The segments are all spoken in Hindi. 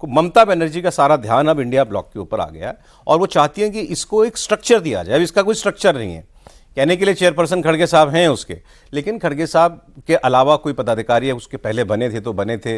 को, ममता बनर्जी का सारा ध्यान अब इंडिया ब्लॉक के ऊपर आ गया है और वो चाहती हैं कि इसको एक स्ट्रक्चर दिया जाए। अब इसका कोई स्ट्रक्चर नहीं है, कहने के लिए चेयरपर्सन खड़गे साहब हैं उसके, लेकिन खड़गे साहब के अलावा कोई पदाधिकारी है उसके पहले बने थे तो बने थे,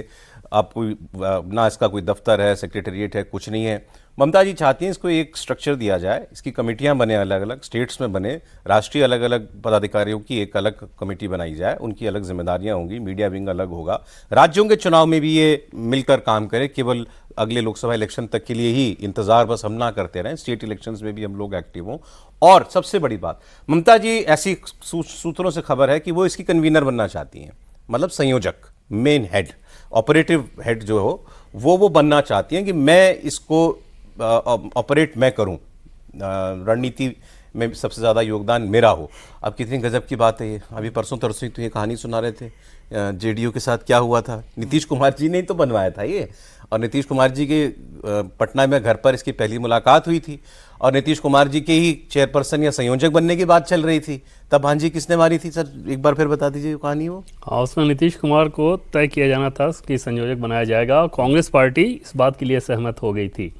अब कोई ना इसका कोई दफ्तर है, सेक्रेटरीट है, कुछ नहीं है। ममता जी चाहती हैं इसको एक स्ट्रक्चर दिया जाए, इसकी कमेटियां बने, अलग अलग स्टेट्स में बने, राष्ट्रीय अलग अलग पदाधिकारियों की एक अलग कमेटी बनाई जाए, उनकी अलग जिम्मेदारियां होंगी, मीडिया विंग अलग होगा, राज्यों के चुनाव में भी ये मिलकर काम करे, केवल अगले लोकसभा इलेक्शन तक के लिए ही इंतजार बस हम ना करते रहें, स्टेट इलेक्शंस में भी हम लोग एक्टिव हों। और सबसे बड़ी बात, ममता जी ऐसी सूत्रों से खबर है कि वो इसकी कन्वीनर बनना चाहती हैं, मतलब संयोजक, मेन हेड, ऑपरेटिव हेड जो हो वो बनना चाहती हैं कि मैं इसको ऑपरेट मैं करूं, रणनीति में सबसे ज़्यादा योगदान मेरा हो। अब कितनी गजब की बात है ये। अभी परसों तरसों तो ये कहानी सुना रहे थे जेडीयू के साथ क्या हुआ था, नीतीश कुमार जी ने ही तो बनवाया था ये, और नीतीश कुमार जी के पटना में घर पर इसकी पहली मुलाकात हुई थी और नीतीश कुमार जी के ही चेयरपर्सन या संयोजक बनने की बात चल रही थी, तब भांजी किसने मारी थी सर, एक बार फिर बता दीजिए कहानी वो। हाँ, उसमें नीतीश कुमार को तय किया जाना था कि संयोजक बनाया जाएगा और कांग्रेस पार्टी इस बात के लिए सहमत हो गई थी।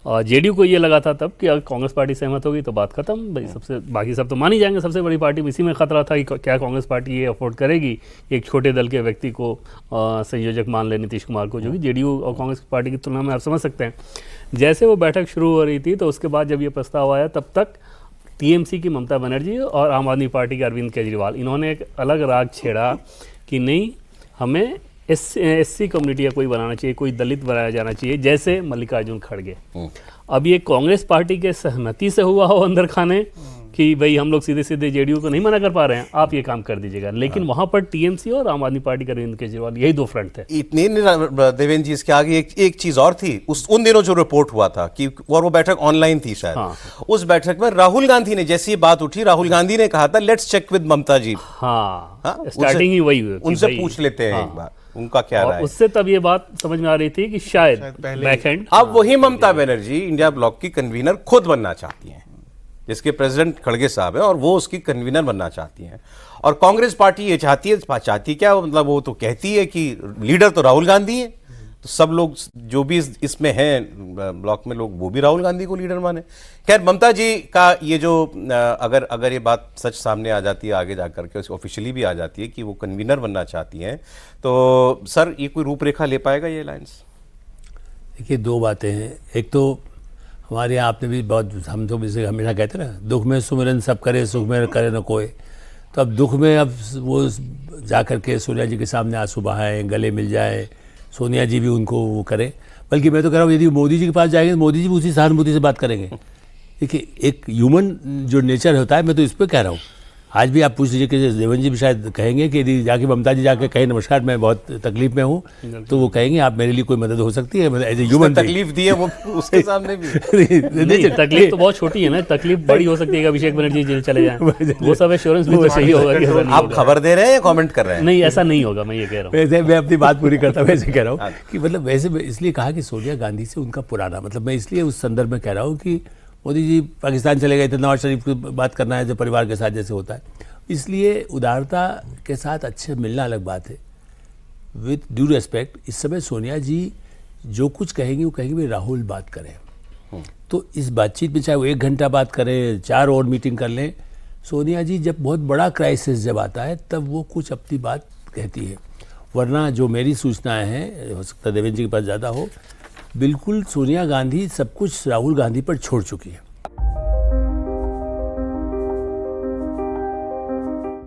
और जेडीयू को ये लगा था तब कि अगर कांग्रेस पार्टी सहमत होगी तो बात खत्म, भाई सबसे बाकी सब तो मानी जाएंगे, सबसे बड़ी पार्टी में। इसी में खतरा था कि क्या कांग्रेस पार्टी ये अफोर्ड करेगी एक छोटे दल के व्यक्ति को संयोजक मान ले नीतीश कुमार को, जो कि जेडीयू और कांग्रेस पार्टी की तुलना में आप समझ सकते हैं। जैसे वो बैठक शुरू हो रही थी तो उसके बाद जब ये प्रस्ताव आया तब तक टीएमसी की ममता बनर्जी और आम आदमी पार्टी के अरविंद केजरीवाल, इन्होंने एक अलग राग छेड़ा कि नहीं, हमें एससी कम्युनिटी का कोई बनाना चाहिए, कोई दलित बनाया जाना चाहिए, जैसे मल्लिकार्जुन खड़गे। अब ये कांग्रेस पार्टी के सहमति से हुआ हो अंदर खाने कि भाई हम लोग सीधे सीधे जेडीयू को नहीं मना कर पा रहे हैं, आप ये काम कर दीजिएगा, लेकिन वहां पर टीएमसी और आम आदमी पार्टी का अरविंद केजरीवाल, यही दो फ्रंट थे। इतने देवेंद्र जी, इसके आगे एक चीज और थी, उन दिनों जो रिपोर्ट हुआ था कि, और वो बैठक ऑनलाइन थी शायद। हाँ। उस बैठक में राहुल गांधी ने, जैसी ये बात उठी, राहुल गांधी ने कहा था लेट्स चेक विद ममता जी। हाँ, स्टार्टिंग ही वही हुई, उनसे पूछ लेते हैं एक बार उनका क्या राय है। उससे तब ये बात समझ में आ रही थी कि शायद बैकएंड। अब वही ममता बनर्जी इंडिया ब्लॉक की कन्वीनर खुद बनना चाहती हैं, जिसके प्रेसिडेंट खड़गे साहब हैं, और वो उसकी कन्वीनर बनना चाहती हैं। और कांग्रेस पार्टी ये चाहती क्या, मतलब वो तो कहती है कि लीडर तो राहुल गांधी है, तो सब लोग जो भी इसमें हैं ब्लॉक में लोग, वो भी राहुल गांधी को लीडर माने। खैर, ममता जी का ये जो अगर ये बात सच सामने आ जाती है, आगे जाकर के ऑफिशियली भी आ जाती है कि वो कन्वीनर बनना चाहती हैं, तो सर ये कोई रूपरेखा ले पाएगा ये अलायंस? देखिए, दो बातें हैं। एक तो हमारे यहाँ आपने भी बहुत, हम तो इसे हमेशा कहते हैं ना, दुख में सुमिरन सब करे, सुख में करे न कोई। तो अब दुख में अब वो जा कर के सोनिया जी के सामने आंसू बहाएं, गले मिल जाए, सोनिया जी भी उनको वो करें। बल्कि मैं तो कह रहा हूँ यदि मोदी जी के पास जाएंगे तो मोदी जी भी उसी सहानुभूति से बात करेंगे। देखिए, एक ह्यूमन जो नेचर होता है, मैं तो इस पर कह रहा हूँ, आज भी आप पूछ लीजिए कि देवेंद्र जी भी शायद कहेंगे कि यदि जाके ममता जी जाके कहें नमस्कार मैं बहुत तकलीफ में हूँ, तो वो कहेंगे आप मेरे लिए कोई मदद हो सकती है, एज ए ह्यूमन तकलीफ दी है वो उसके सामने भी। नहीं, तकलीफ तो बहुत छोटी है ना, तकलीफ बड़ी हो सकती है कि अभिषेक बनर्जी जेल चले जाएं, वो सब एश्योरेंस भी तो चाहिए होगा कि आप खबर दे रहे हैं या कमेंट कर रहे हैं? नहीं, ऐसा नहीं होगा, मैं ये कह रहा हूँ। वैसे मैं अपनी बात पूरी करता हूँ, वैसे कह रहा हूँ कि मतलब वैसे इसलिए कहा कि सोनिया गांधी से उनका पुराना, मतलब मैं इसलिए उस संदर्भ में कह रहा हूँ कि मोदी जी पाकिस्तान चले गए थे, नवाज शरीफ की बात करना है जो परिवार के साथ जैसे होता है, इसलिए उदारता के साथ अच्छे मिलना अलग बात है। विथ ड्यू रेस्पेक्ट, इस समय सोनिया जी जो कुछ कहेंगी वो कहेंगी भाई राहुल बात करें, तो इस बातचीत में चाहे वो 1 घंटा बात करें, 4 और मीटिंग कर लें, सोनिया जी जब बहुत बड़ा क्राइसिस जब आता है तब वो कुछ अपनी बात कहती है। वरना जो मेरी सूचनाएं हैं, हो सकता है देवेंद्र जी के पास ज़्यादा हो, बिल्कुल सोनिया गांधी सब कुछ राहुल गांधी पर छोड़ चुकी है।